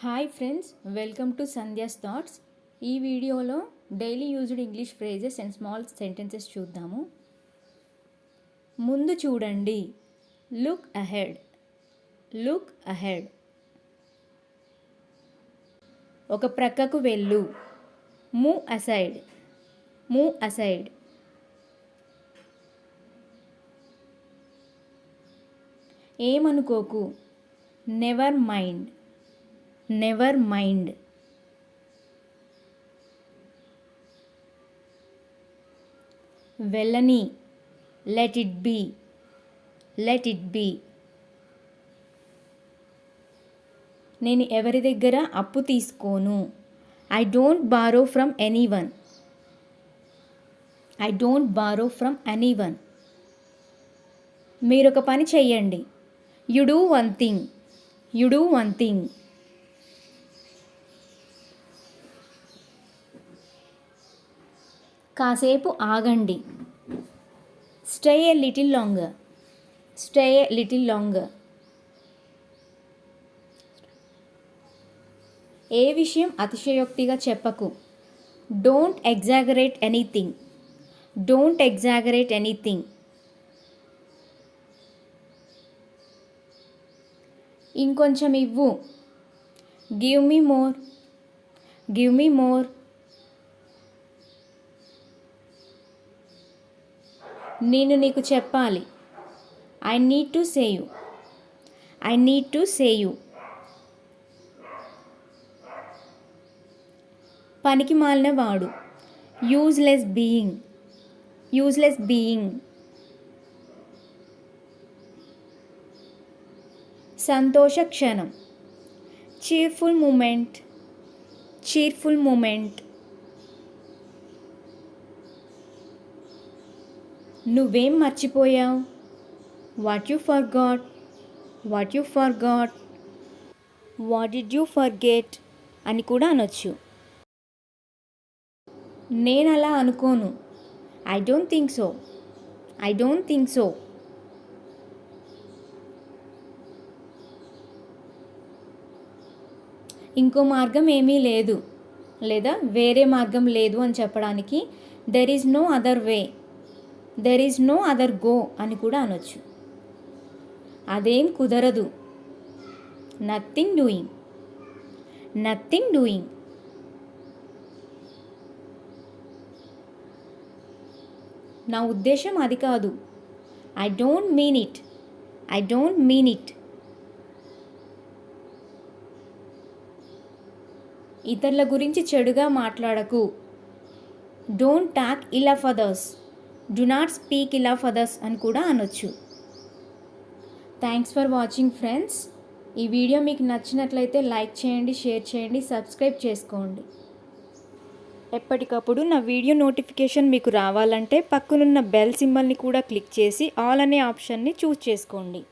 Hi friends, welcome to Sandhya's thoughts. ఈ వీడియోలో daily used English phrases and small sentences చూద్దాము. ముందు చూడండి, లుక్ అహెడ్, లుక్ అహెడ్. ఒక ప్రక్కకు వెళ్ళు, మూవ్ అసైడ్, మూవ్ అసైడ్. ఏమనుకోకు, నెవర్ మైండ్, నెవర్ మైండ్. వెళ్ళని, let it be, let it be. నేను ఎవరి దగ్గర అప్పు తీసుకోను, I don't borrow from anyone, I don't borrow from anyone. మీరొక పని చెయ్యండి, you do one thing, you do one thing. కాసేపు ఆగండి, stay a little longer, stay a little longer. ఏ విషయం అతిశయోక్తిగా చెప్పకు, don't exaggerate anything, don't exaggerate anything. ఇంకొంచెం ఇవ్వు, give me more, give me more. నేను నీకు చెప్పాలి, I need to say you, I need to say you. పనికి మాలిన వాడు, యూజ్లెస్ బీయింగ్, యూజ్లెస్ బీయింగ్. సంతోష క్షణం, చీర్ఫుల్ మూమెంట్, చీర్ఫుల్ మూమెంట్. నువ్వేం మర్చిపోయావు, what you forgot, what you forgot. What did you forget అని కూడా అనొచ్చు. నేను అలా అనుకోను, I don't think so, I don't think so. ఇంకో మార్గం ఏమీ లేదు లేదా వేరే మార్గం లేదు అని చెప్పడానికి there is no other way, there is no other go అని కూడా అనొచ్చు. అదేం కుదరదు, నథింగ్ డూయింగ్, నథింగ్ డూయింగ్. నా ఉద్దేశం అది కాదు, I don't mean it, I don't mean it. ఇతరుల గురించి చెడుగా మాట్లాడకు, don't talk ill of others, do not speak ill of others అని కూడా అనొచ్చు. Thanks for watching friends. ఈ వీడియో మీకు నచ్చినట్లయితే లైక్ చేయండి, షేర్ చేయండి, సబ్స్క్రైబ్ చేసుకోండి. ఎప్పటికప్పుడు నా వీడియో నోటిఫికేషన్ మీకు రావాలంటే పక్కనున్న బెల్ సింబల్ని కూడా క్లిక్ చేసి ఆల్ అనే ఆప్షన్ని చూస్ చేసుకోండి.